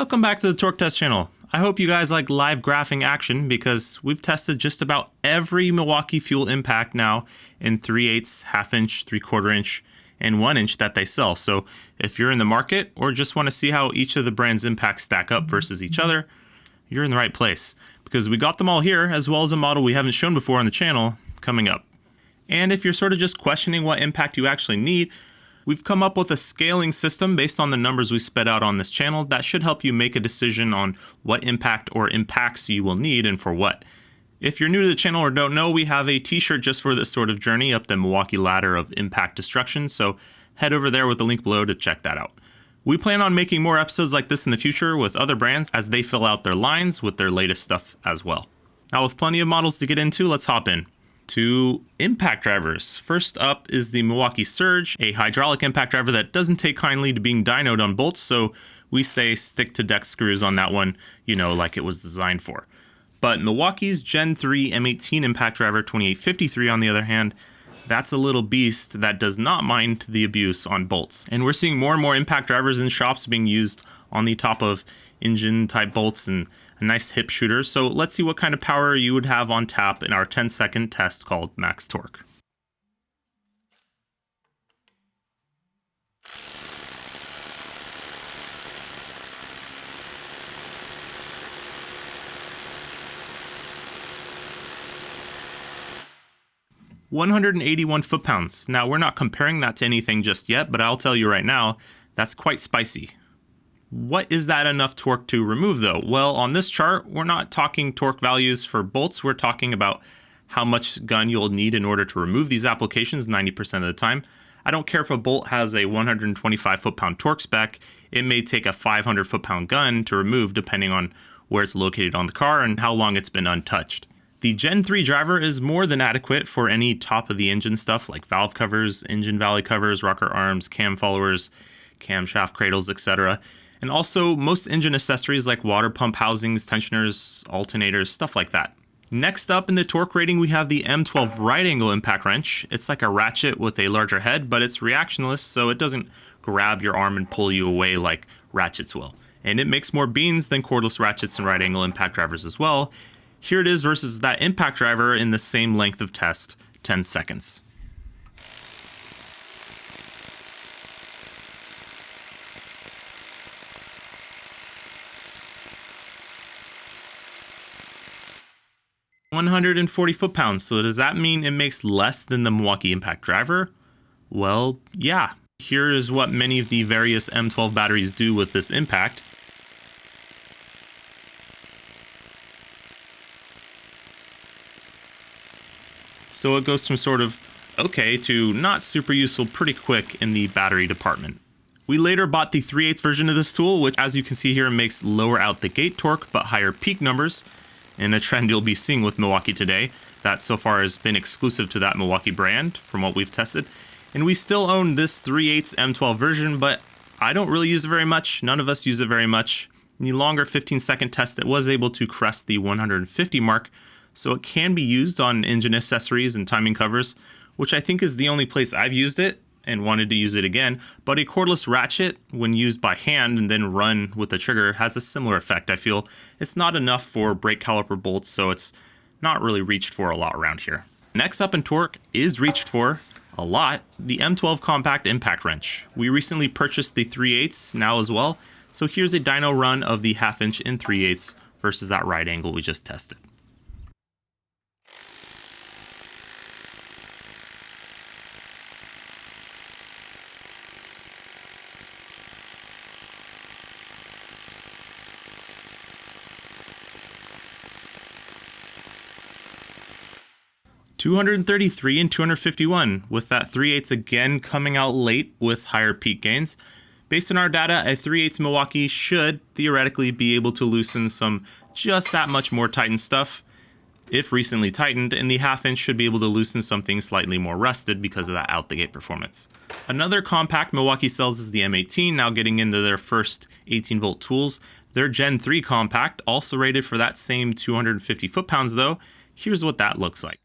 Welcome back to the Torque Test channel. I hope you guys like live graphing action because we've tested just about every Milwaukee fuel impact now in 3/8, ½ inch, 3/4 inch, and 1 inch that they sell. So if you're in the market or just want to see how each of the brand's impacts stack up versus each other, you're in the right place because we got them all here, as well as a model we haven't shown before on the channel coming up. And if you're sort of just questioning what impact you actually need, we've come up with a scaling system based on the numbers we sped out on this channel that should help you make a decision on what impact or impacts you will need and for what. If you're new to the channel or don't know, we have a t-shirt just for this sort of journey up the Milwaukee ladder of impact destruction, so head over there with the link below to check that out. We plan on making more episodes like this in the future with other brands as they fill out their lines with their latest stuff as well. Now with plenty of models to get into, let's hop in to impact drivers. First up is the Milwaukee Surge, a hydraulic impact driver that doesn't take kindly to being dynoed on bolts, so we say stick to deck screws on that one, like it was designed for. But Milwaukee's Gen 3 M18 impact driver 2853 on the other hand, that's a little beast that does not mind the abuse on bolts. And we're seeing more and more impact drivers in shops being used on the top of engine type bolts and a nice hip shooter. So let's see what kind of power you would have on tap in our 10-second test called max torque. "181 foot-pounds. Now, we're not comparing that to anything just yet, but I'll tell you right now, that's quite spicy. What is that enough torque to remove though? Well, on this chart, we're not talking torque values for bolts. We're talking about how much gun you'll need in order to remove these applications 90% of the time. I don't care if a bolt has a 125 foot-pound torque spec. It may take a 500 foot-pound gun to remove depending on where it's located on the car and how long it's been untouched. The Gen 3 driver is more than adequate for any top of the engine stuff like valve covers, engine valley covers, rocker arms, cam followers, camshaft cradles, etc. And also most engine accessories like water pump housings, tensioners, alternators, stuff like that. Next up in the torque rating, we have the M12 right angle impact wrench. It's like a ratchet with a larger head, but it's reactionless, so it doesn't grab your arm and pull you away like ratchets will. And it makes more beans than cordless ratchets and right angle impact drivers as well. Here it is versus that impact driver in the same length of test, 10 seconds. "140 foot-pounds. So does that mean it makes less than the Milwaukee impact driver? Well, yeah. Here is what many of the various M12 batteries do with this impact. So it goes from sort of okay to not super useful pretty quick in the battery department. We later bought the 3/8 version of this tool, which as you can see here makes lower out the gate torque but higher peak numbers, and a trend you'll be seeing with Milwaukee today that so far has been exclusive to that Milwaukee brand from what we've tested. And we still own this 3/8 M12 version, but I don't really use it very much. None of us use it very much. In the longer 15-second test, it was able to crest the 150 mark, so it can be used on engine accessories and timing covers, which I think is the only place I've used it and wanted to use it again. But a cordless ratchet, when used by hand and then run with the trigger, has a similar effect. I feel it's not enough for brake caliper bolts, so it's not really reached for a lot around here. Next up in torque is reached for a lot, the M12 compact impact wrench. We recently purchased the 3/8 now as well, so here's a dyno run of the ½ inch in 3/8 versus that right angle we just tested. "233 and 251, with that 3/8 again coming out late with higher peak gains. Based on our data, a 3/8 Milwaukee should theoretically be able to loosen some just that much more tightened stuff, if recently tightened, and the ½ inch should be able to loosen something slightly more rusted because of that out the gate performance. Another compact Milwaukee sells is the M18, now getting into their first 18-volt tools. Their Gen 3 compact, also rated for that same 250 foot-pounds though. Here's what that looks like.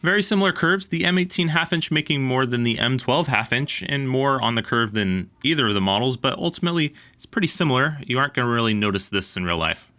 Very similar curves, the M18 half-inch making more than the M12 half-inch and more on the curve than either of the models, but ultimately it's pretty similar. You aren't going to really notice this in real life.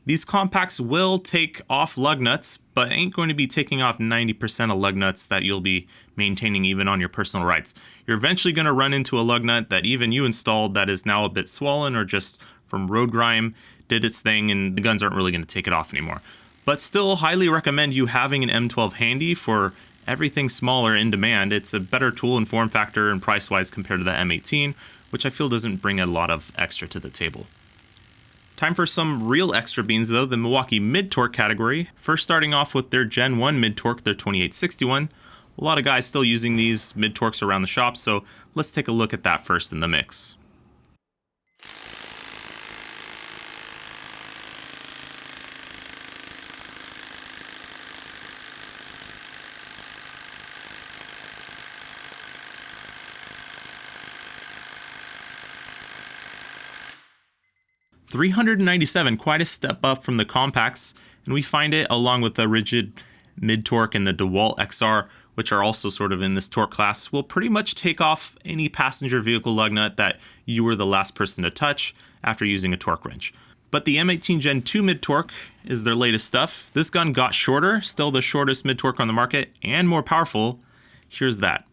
These compacts will take off lug nuts, but ain't going to be taking off 90% of lug nuts that you'll be maintaining even on your personal rides. You're eventually going to run into a lug nut that even you installed that is now a bit swollen or just from road grime did its thing and the guns aren't really going to take it off anymore. But still highly recommend you having an M12 handy for everything smaller in demand. It's a better tool in form factor and price wise compared to the M18, which I feel doesn't bring a lot of extra to the table. Time for some real extra beans though, the Milwaukee mid-torque category. First starting off with their Gen 1 mid-torque, their 2861. A lot of guys still using these mid-torques around the shop, so let's take a look at that first in the mix. $397, quite a step up from the compacts, and we find it along with the rigid mid-torque and the DeWalt XR, which are also sort of in this torque class, will pretty much take off any passenger vehicle lug nut that you were the last person to touch after using a torque wrench. But the M18 Gen 2 mid-torque is their latest stuff. This gun got shorter, still the shortest mid-torque on the market, and more powerful. Here's that.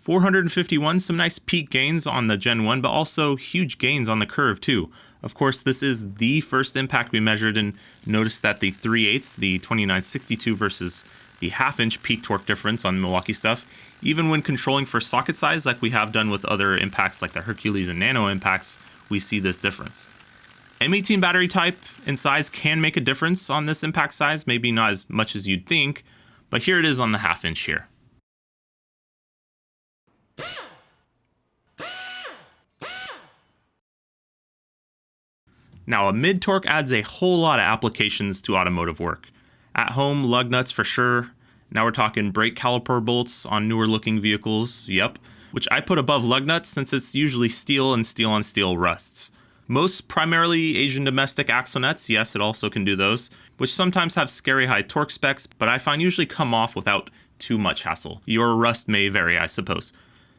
$451, some nice peak gains on the Gen 1, but also huge gains on the curve too. Of course, this is the first impact we measured, and notice that the 3/8, the 2962 versus the half-inch peak torque difference on Milwaukee stuff, even when controlling for socket size like we have done with other impacts like the Hercules and Nano impacts, we see this difference. M18 battery type and size can make a difference on this impact size, maybe not as much as you'd think, but here it is on the half-inch here. Now, a mid-torque adds a whole lot of applications to automotive work. At home, lug nuts for sure. Now we're talking brake caliper bolts on newer looking vehicles, yep, which I put above lug nuts since it's usually steel and steel on steel rusts. Most primarily Asian domestic axle nuts, yes, it also can do those, which sometimes have scary high torque specs, but I find usually come off without too much hassle. Your rust may vary, I suppose.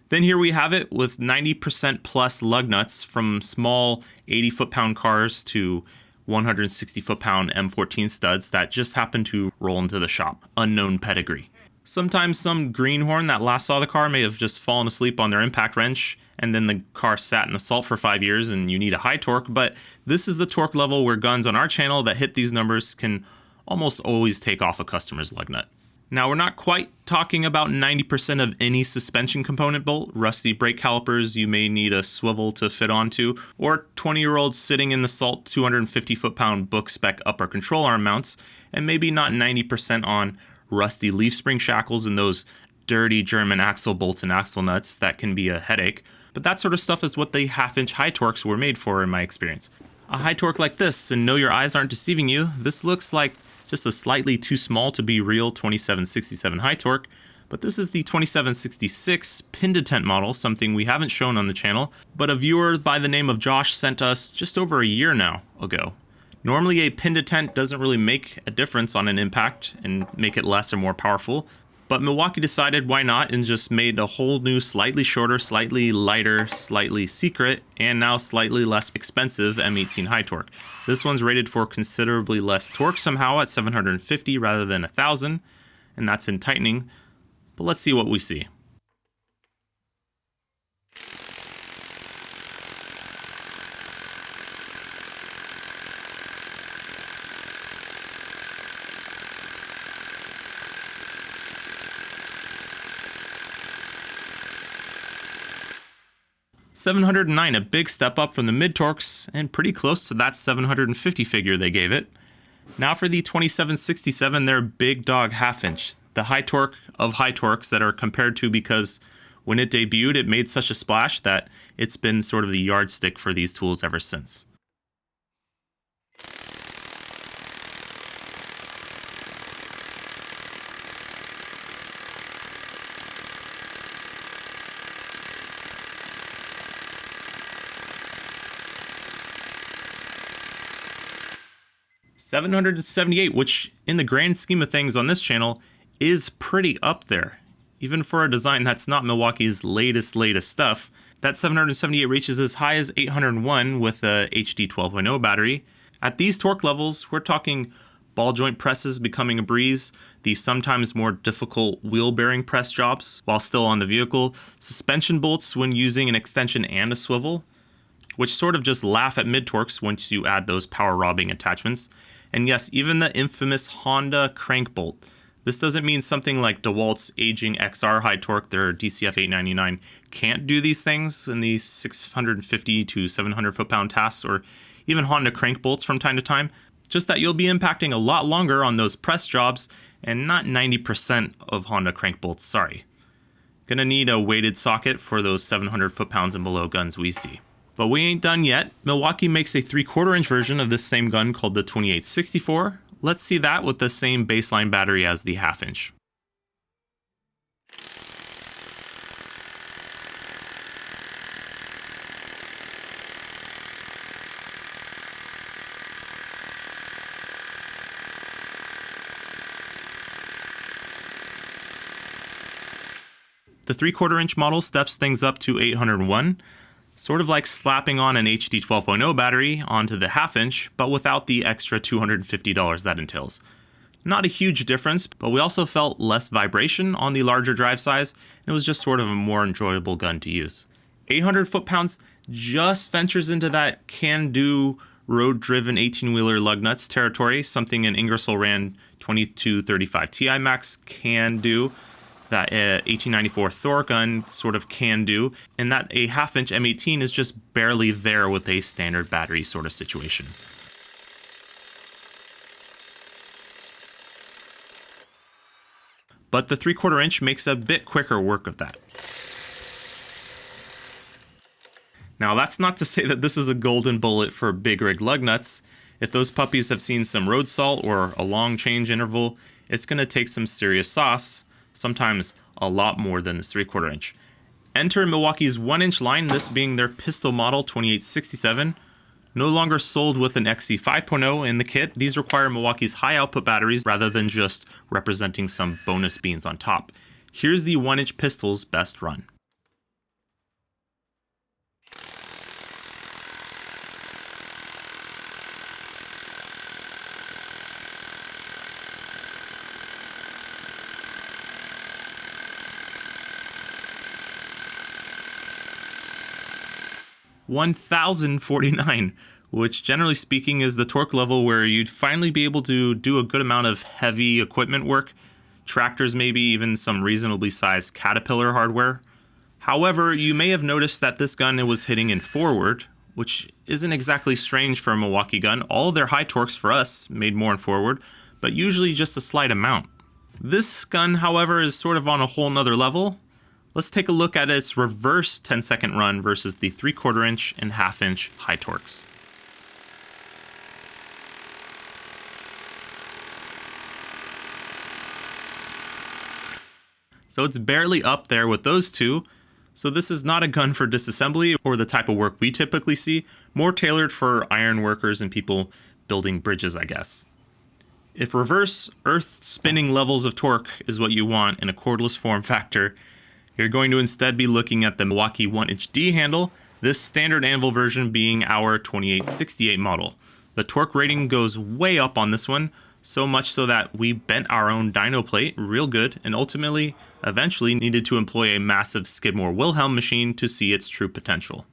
Then here we have it with 90% plus lug nuts from small 80 foot-pound cars to 160 foot-pound M14 studs that just happen to roll into the shop. Unknown pedigree. Sometimes some greenhorn that last saw the car may have just fallen asleep on their impact wrench and then the car sat in the salt for 5 years and you need a high torque, but this is the torque level where guns on our channel that hit these numbers can almost always take off a customer's lug nut. Now, we're not quite talking about 90% of any suspension component bolt, rusty brake calipers you may need a swivel to fit onto, or 20-year-olds sitting in the salt 250 foot-pound book spec upper control arm mounts, and maybe not 90% on rusty leaf spring shackles and those dirty German axle bolts and axle nuts that can be a headache. But that sort of stuff is what the half-inch high torques were made for in my experience. A high torque like this, and no, your eyes aren't deceiving you, this looks like just a slightly too small to be real 2767 high torque, but this is the 2766 pin detent model, something we haven't shown on the channel, but a viewer by the name of Josh sent us just over a year now ago. Normally a pin detent doesn't really make a difference on an impact and make it less or more powerful, but Milwaukee decided why not and just made a whole new slightly shorter, slightly lighter, slightly secret, and now slightly less expensive M18 high torque. This one's rated for considerably less torque somehow at 750 rather than 1000, and that's in tightening, but let's see what we see. $709, a big step up from the mid-torques, and pretty close to that 750 figure they gave it. Now for the 2767, their big dog half-inch, the high torque of high torques that are compared to because when it debuted, it made such a splash that it's been sort of the yardstick for these tools ever since. $778, which in the grand scheme of things on this channel is pretty up there. Even for a design that's not Milwaukee's latest stuff, that 778 reaches as high as 801 with a HD 12.0 battery. At these torque levels, we're talking ball joint presses becoming a breeze, the sometimes more difficult wheel bearing press jobs while still on the vehicle, suspension bolts when using an extension and a swivel, which sort of just laugh at mid-torques once you add those power robbing attachments. And yes, even the infamous Honda crank bolt. This doesn't mean something like DeWalt's aging XR high torque, their DCF 899, can't do these things in these 650 to 700 foot-pound tasks, or even Honda crank bolts from time to time. Just that you'll be impacting a lot longer on those press jobs and not 90% of Honda crank bolts, sorry. Gonna need a weighted socket for those 700 foot-pounds and below guns we see. But we ain't done yet. Milwaukee makes a 3/4 inch version of this same gun called the 2864. Let's see that with the same baseline battery as the 1/2 inch. The 3/4 inch model steps things up to 801. Sort of like slapping on an HD 12.0 battery onto the 1/2 inch, but without the extra $250 that entails. Not a huge difference, but we also felt less vibration on the larger drive size. It was just sort of a more enjoyable gun to use. 800 foot-pounds just ventures into that can-do road-driven 18-wheeler lug nuts territory, something an Ingersoll Rand 2235 Ti Max can do. That 1894 Thor gun sort of can do, and that a 1/2 inch M18 is just barely there with a standard battery sort of situation. But the 3/4 inch makes a bit quicker work of that. Now that's not to say that this is a golden bullet for big rig lug nuts. If those puppies have seen some road salt or a long change interval, it's going to take some serious sauce. Sometimes a lot more than this 3/4 inch. Enter Milwaukee's 1-inch line, this being their pistol model 2867. No longer sold with an XC 5.0 in the kit, these require Milwaukee's high output batteries rather than just representing some bonus beans on top. Here's the 1-inch pistol's best run. $1,049, which generally speaking is the torque level where you'd finally be able to do a good amount of heavy equipment work, tractors maybe, even some reasonably sized Caterpillar hardware. However, you may have noticed that this gun was hitting in forward, which isn't exactly strange for a Milwaukee gun. All of their high torques for us made more in forward, but usually just a slight amount. This gun, however, is sort of on a whole nother level. Let's take a look at its reverse 10-second run versus the 3/4 inch and 1/2 inch high torques. So it's barely up there with those two. So this is not a gun for disassembly or the type of work we typically see, more tailored for iron workers and people building bridges, I guess. If reverse earth spinning levels of torque is what you want in a cordless form factor, you're going to instead be looking at the Milwaukee 1-inch D handle, this standard anvil version being our 2868 model. The torque rating goes way up on this one, so much so that we bent our own dyno plate real good and eventually needed to employ a massive Skidmore Wilhelm machine to see its true potential.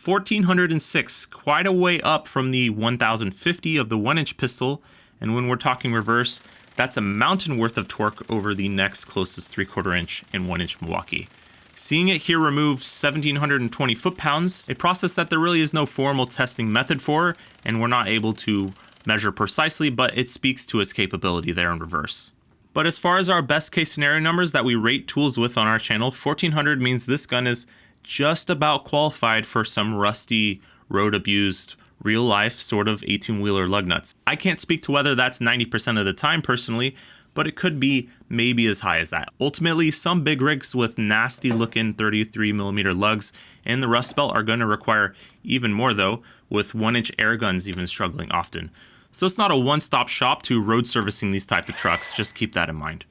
$1,406, quite a way up from the $1,050 of the 1-inch pistol, and when we're talking reverse, that's a mountain worth of torque over the next closest 3/4 inch and 1-inch Milwaukee. Seeing it here remove 1,720 foot-pounds, a process that there really is no formal testing method for, and we're not able to measure precisely, but it speaks to its capability there in reverse. But as far as our best case scenario numbers that we rate tools with on our channel, 1,400 means this gun is just about qualified for some rusty, road-abused, real-life sort of 18-wheeler lug nuts. I can't speak to whether that's 90% of the time personally, but it could be maybe as high as that. Ultimately, some big rigs with nasty looking 33mm lugs and the rust belt are going to require even more though, with 1-inch air guns even struggling often. So it's not a one-stop shop to road servicing these type of trucks, just keep that in mind.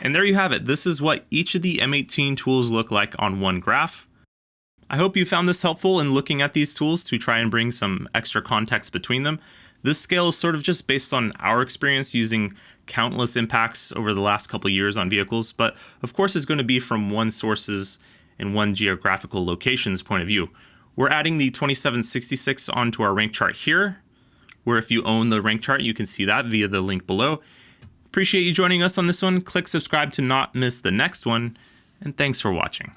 And there you have it. This is what each of the M18 tools look like on one graph. I hope you found this helpful in looking at these tools to try and bring some extra context between them. This scale is sort of just based on our experience using countless impacts over the last couple years on vehicles, but of course it's going to be from one source's and one geographical location's point of view. We're adding the 2766 onto our rank chart here, where if you own the rank chart, you can see that via the link below. Appreciate you joining us on this one. Click subscribe to not miss the next one, and thanks for watching.